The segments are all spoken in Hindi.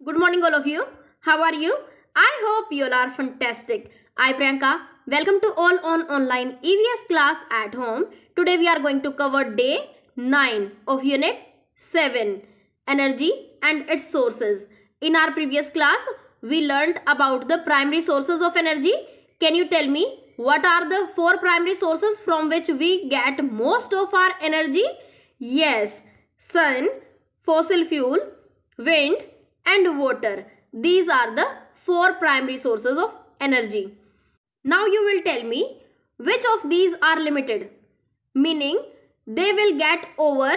Good morning, all of you. How are you? I hope you all are fantastic. I, Priyanka, welcome to all on online EVS class at home. Today we are going to cover day 9 of unit 7, energy and its sources. In our previous class, we learned about the primary sources of energy. Can you tell me what are the 4 primary sources from which we get most of our energy? Yes, sun, fossil fuel, wind and water. These are the 4 primary sources of energy. Now you will tell me which of these are limited, meaning they will get over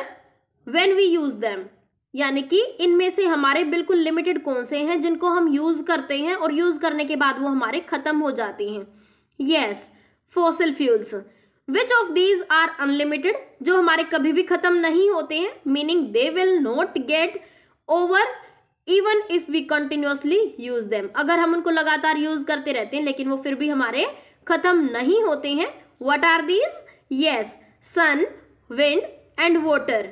when we use them. यानी कि इनमें से हमारे बिल्कुल लिमिटेड कौन से हैं जिनको हम यूज करते हैं और यूज करने के बाद वो हमारे खत्म हो जाते हैं. Yes, fossil fuels. Which of these are unlimited, जो हमारे कभी भी खत्म नहीं होते हैं, meaning they will not get over even if we continuously use them. अगर हम उनको लगातार यूज करते रहते हैं लेकिन वो फिर भी हमारे खत्म नहीं होते हैं. What are these? Yes, sun, wind and water.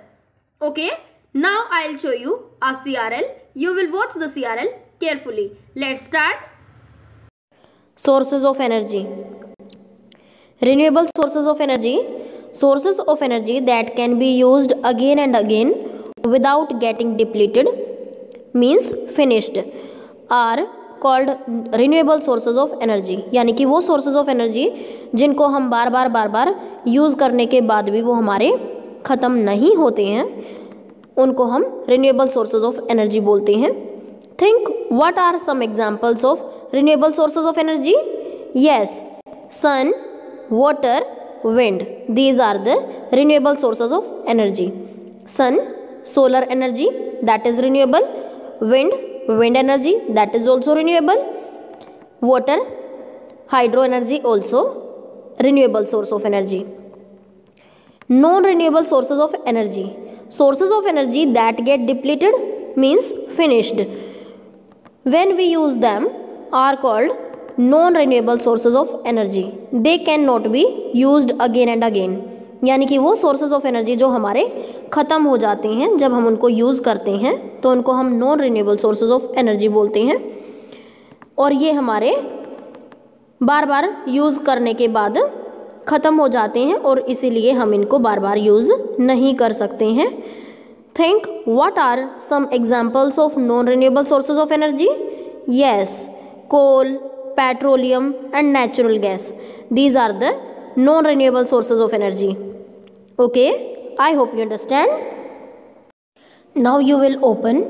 Okay, now I'll show you a CRL. You will watch the CRL carefully. Let's start. Sources of energy. Renewable sources of energy. Sources of energy that can be used again and again without getting depleted, means finished, are called renewable sources of energy. यानी कि वो sources of energy जिनको हम बार बार यूज़ करने के बाद भी वो हमारे ख़त्म नहीं होते हैं, उनको हम renewable sources of energy बोलते हैं. Think what are some examples of renewable sources of energy? Yes, sun, water, wind. These are the renewable sources of energy. Sun, solar energy, that is renewable. Wind energy, that is also renewable. Water, hydro energy, also renewable source of energy. Non-renewable sources of energy. Sources of energy that get depleted, means finished. When we use them are called non-renewable sources of energy. They cannot be used again and again. यानी कि वो sources of energy जो हमारे ख़त्म हो जाते हैं जब हम उनको यूज़ करते हैं तो उनको हम non-renewable sources of energy बोलते हैं, और ये हमारे बार बार यूज़ करने के बाद ख़त्म हो जाते हैं और इसीलिए हम इनको बार बार यूज़ नहीं कर सकते हैं. Think what are some examples of non-renewable sources of energy? Yes, coal, petroleum and natural gas. These are the non-renewable sources of energy. Okay, I hope you understand. Now you will open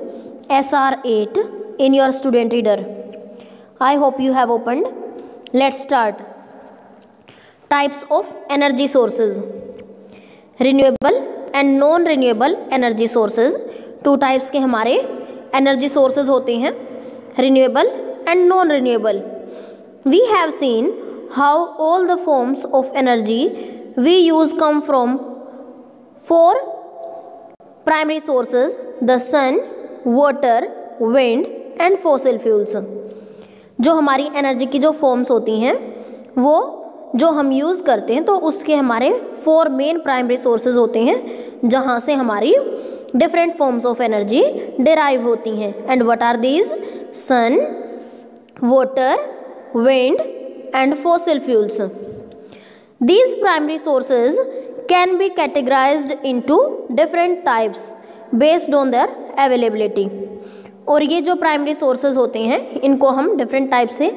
SR8 in your student reader. I hope you have opened. Let's start. Types of energy sources. Renewable and non-renewable energy sources. 2 types के हमारे energy sources होते हैं, renewable and non-renewable. We have seen how all the forms of energy we use come from 4 primary sources: the sun, water, wind and fossil fuels. जो हमारी एनर्जी की जो फॉर्म्स होती हैं वो जो हम यूज़ करते हैं तो उसके हमारे 4 मेन प्राइमरी सोर्सेज होते हैं जहाँ से हमारी different forms of energy derive होती हैं. And what are these? Sun, water, wind and fossil fuels. These primary sources can be categorized into different types based on their availability. और ये जो प्राइमरी सोर्सेज होते हैं इनको हम डिफरेंट टाइप से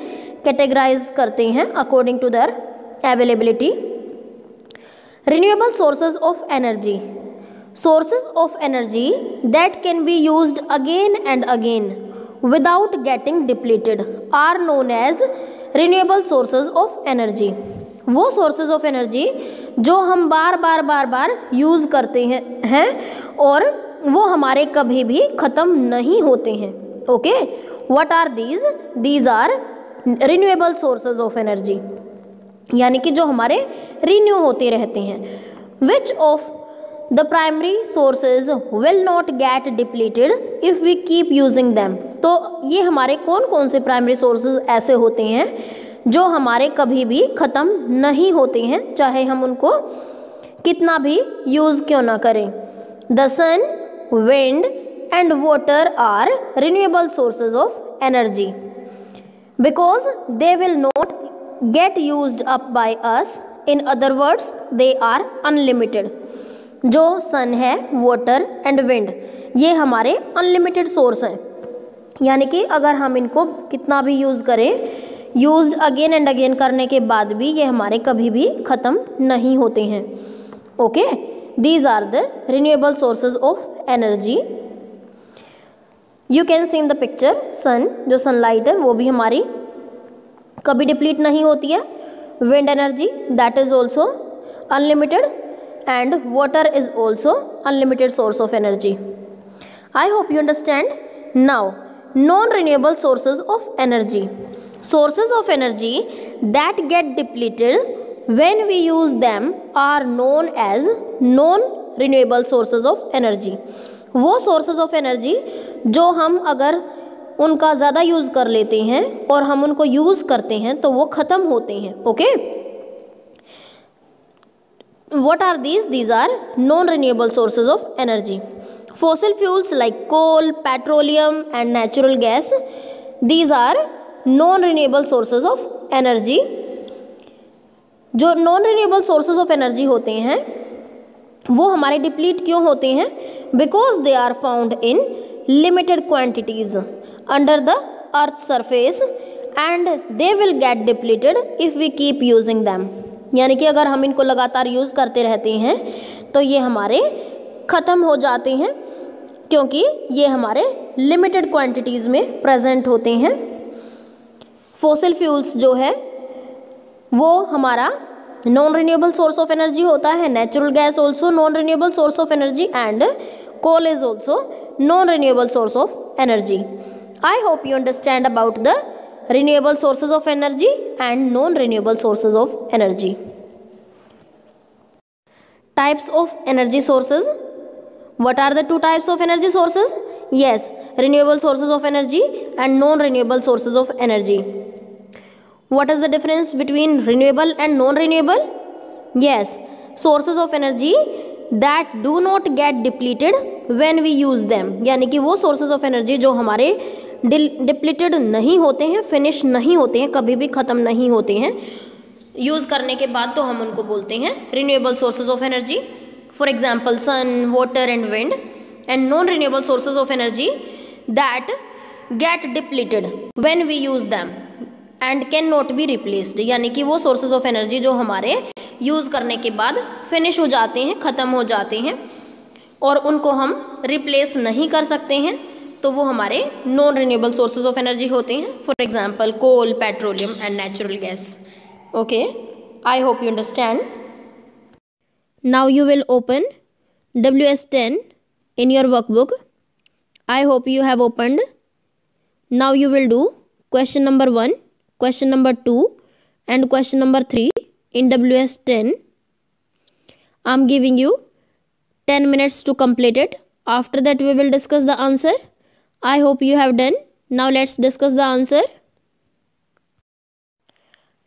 कैटेगराइज करते हैं according to their availability. Renewable sources of energy. Sources of energy that can be used again and again without getting depleted are known as renewable sources of energy. वो sources of energy जो हम बार बार यूज़ करते हैं और वो हमारे कभी भी ख़त्म नहीं होते हैं. Okay, what are these? These are renewable sources of energy. यानी कि जो हमारे रिन्यू होते रहते हैं. Which of the primary sources will not get depleted if we keep using them? तो ये हमारे कौन से प्राइमरी सोर्सेज ऐसे होते हैं जो हमारे कभी भी ख़त्म नहीं होते हैं चाहे हम उनको कितना भी यूज़ क्यों ना करें? The sun, wind, and water are renewable sources of energy because they will not get used up by us. In other words, they are unlimited. जो सन है, वाटर एंड विंड, ये हमारे अनलिमिटेड सोर्स हैं, यानी कि अगर हम इनको कितना भी यूज़ करें, यूज्ड अगेन एंड अगेन करने के बाद भी ये हमारे कभी भी ख़त्म नहीं होते हैं. Okay, these are the renewable sources of energy. You can see in the picture sun, जो सनलाइट है वो भी हमारी कभी डिप्लीट नहीं होती है. Wind energy that is also unlimited and water is also unlimited source of energy. I hope you understand. Now non renewable sources of energy. Sources of energy that get depleted when we use them are known as non-renewable sources of energy. वो sources of energy जो हम अगर उनका ज़्यादा यूज़ कर लेते हैं और हम उनको यूज़ करते हैं तो वो ख़त्म होते हैं. Okay, what are these? These are non-renewable sources of energy. Fossil fuels like coal, petroleum and natural gas, these are non renewable sources of energy. जो non renewable sources of energy होते हैं वो हमारे डिप्लीट क्यों होते हैं? Because they are found in limited quantities under the earth surface and they will get depleted if we keep using them. यानी कि अगर हम इनको लगातार यूज़ करते रहते हैं तो ये हमारे ख़त्म हो जाते हैं, क्योंकि ये हमारे लिमिटेड क्वांटिटीज़ में प्रेजेंट होते हैं. फॉसिल फ्यूल्स जो है वो हमारा non renewable source of energy होता है. Natural gas also non renewable source of energy and coal is also non renewable source of energy. I hope you understand about the renewable sources of energy and non renewable sources of energy. Types of energy sources. What are the two types of energy sources? Yes, renewable sources of energy and non-renewable sources of energy. What is the difference between renewable and non-renewable? Yes, sources of energy that do not get depleted when we use them. यानी कि वो sources of energy जो हमारे depleted नहीं होते हैं, finish नहीं होते हैं, कभी भी ख़त्म नहीं होते हैं, यूज़ करने के बाद तो हम उनको बोलते हैं renewable sources of energy. For example, sun, water and wind. And non-renewable sources of energy that get depleted when we use them and cannot be replaced. यानी कि वो sources of energy जो हमारे यूज़ करने के बाद फिनिश हो जाते हैं, ख़त्म हो जाते हैं और उनको हम रिप्लेस नहीं कर सकते हैं, तो वो हमारे non renewable sources of energy होते हैं. For example coal, petroleum and natural gas. Okay, I hope you understand. Now you will open WS10 in your workbook. I hope you have opened. Now you will do question number 1, question number 2 and question number 3 in WS10. I am giving you 10 minutes to complete it. After that we will discuss the answer. I hope you have done. Now let's discuss the answer.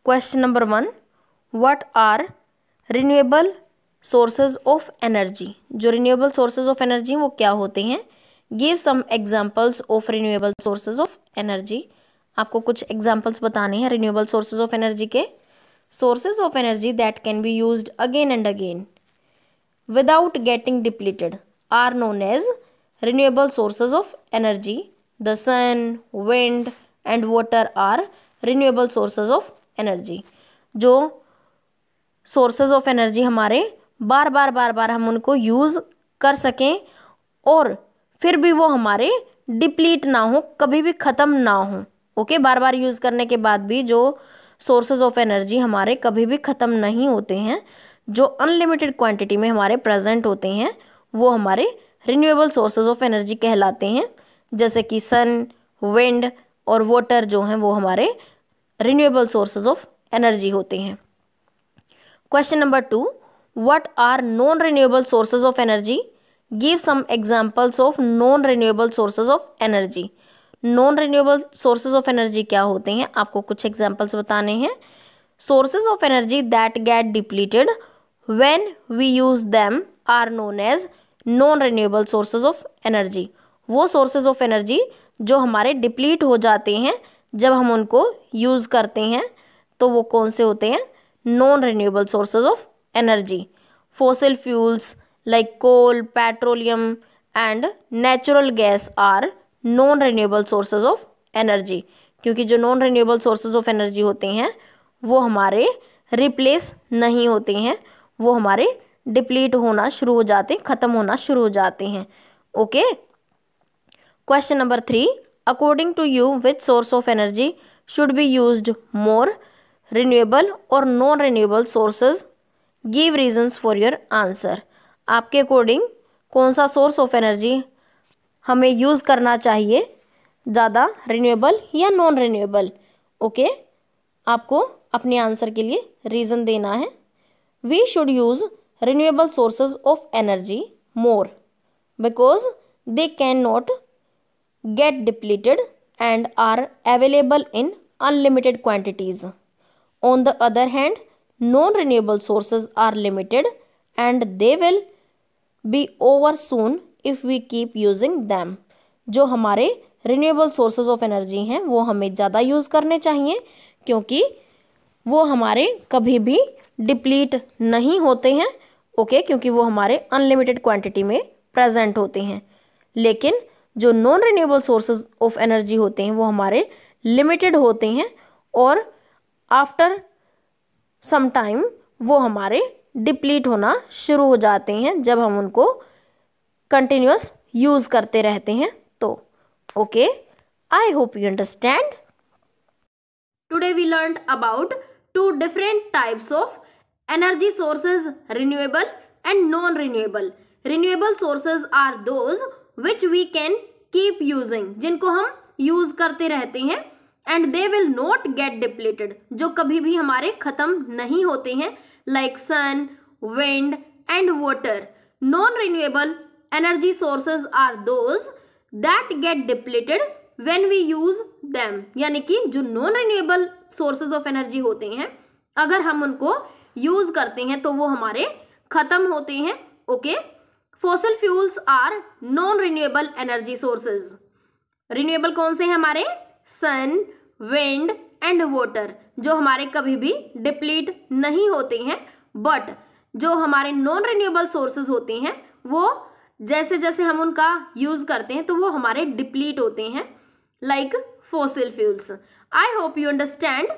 Question number 1. What are renewable sources of energy? जो रिन्यूएबल सोर्सेज ऑफ एनर्जी वो क्या होते हैं? Give some examples of renewable sources of energy. आपको कुछ एग्जांपल्स बताने हैं रिन्यूएबल सोर्सेज ऑफ एनर्जी के. Sources of energy that can be used again and again without getting depleted are known as renewable sources of energy. The sun, wind and water are renewable sources of energy. जो सोर्सेज ऑफ एनर्जी हमारे बार बार हम उनको यूज़ कर सकें और फिर भी वो हमारे डिप्लीट ना हो, कभी भी ख़त्म ना हो. ओके, बार बार यूज़ करने के बाद भी जो सोर्सेज ऑफ एनर्जी हमारे कभी भी ख़त्म नहीं होते हैं, जो अनलिमिटेड क्वांटिटी में हमारे प्रेजेंट होते हैं, वो हमारे रिन्यूएबल सोर्सेज ऑफ एनर्जी कहलाते हैं. जैसे कि सन, विंड और वाटर जो हैं वो हमारे रिन्यूएबल सोर्सेज ऑफ एनर्जी होते हैं. Question number 2. What are non-renewable sources of energy? Give some examples of non-renewable sources of energy. Non-renewable sources of energy क्या होते हैं? आपको कुछ examples बताने हैं. Sources of energy that get depleted when we use them are known as non-renewable sources of energy. वो सोर्सेज ऑफ एनर्जी जो हमारे डिप्लीट हो जाते हैं जब हम उनको यूज़ करते हैं, तो वो कौन से होते हैं? Non renewable sources of energy. Fossil fuels like coal, petroleum and natural gas are non renewable sources of energy, क्योंकि जो non renewable sources of energy होते हैं वो हमारे रिप्लेस नहीं होते हैं, वो हमारे डिप्लीट होना शुरू हो जाते हैं, ख़त्म होना शुरू हो जाते हैं। Okay. Question number 3, according to you which source of energy should be used more, renewable और non renewable sources? Give reasons for your answer. आपके अकॉर्डिंग कौन सा सोर्स ऑफ एनर्जी हमें यूज़ करना चाहिए ज़्यादा, रिन्यूएबल या नॉन रिन्यूएबल? ओके, आपको अपने आंसर के लिए रीज़न देना है। We should use renewable sources of energy more because they can not get depleted and are available in unlimited quantities. On the other hand, non-renewable sources are limited and they will be over soon if we keep using them. जो हमारे renewable sources of energy हैं वो हमें ज़्यादा यूज़ करने चाहिए, क्योंकि वो हमारे कभी भी डिप्लीट नहीं होते हैं। ओके, क्योंकि वो हमारे अनलिमिटेड क्वांटिटी में प्रेजेंट होते हैं। लेकिन जो non renewable sources of energy होते हैं वो हमारे लिमिटेड होते हैं और आफ्टर सम टाइम वो हमारे डिप्लीट होना शुरू हो जाते हैं जब हम उनको कंटिन्यूअस यूज़ करते रहते हैं। तो okay, I hope you understand. Today we learned about two different types of energy sources, renewable and non-renewable. Renewable sources are those which we can keep using, जिनको हम यूज करते रहते हैं, and they will not get depleted, जो कभी भी हमारे खत्म नहीं होते हैं, like sun, wind and water. Non-renewable energy sources are those that get depleted when we use them. यानी कि जो non renewable sources of energy होते हैं अगर हम उनको यूज करते हैं तो वो हमारे खत्म होते हैं। Okay, fossil fuels are non renewable energy sources. Renewable कौन से हैं हमारे? सन, विंड एंड वाटर, जो हमारे कभी भी डिप्लीट नहीं होते हैं। बट जो हमारे नॉन रिन्यूएबल सोर्सेज होते हैं वो जैसे जैसे हम उनका यूज करते हैं तो वो हमारे डिप्लीट होते हैं, like fossil fuels. I hope you understand.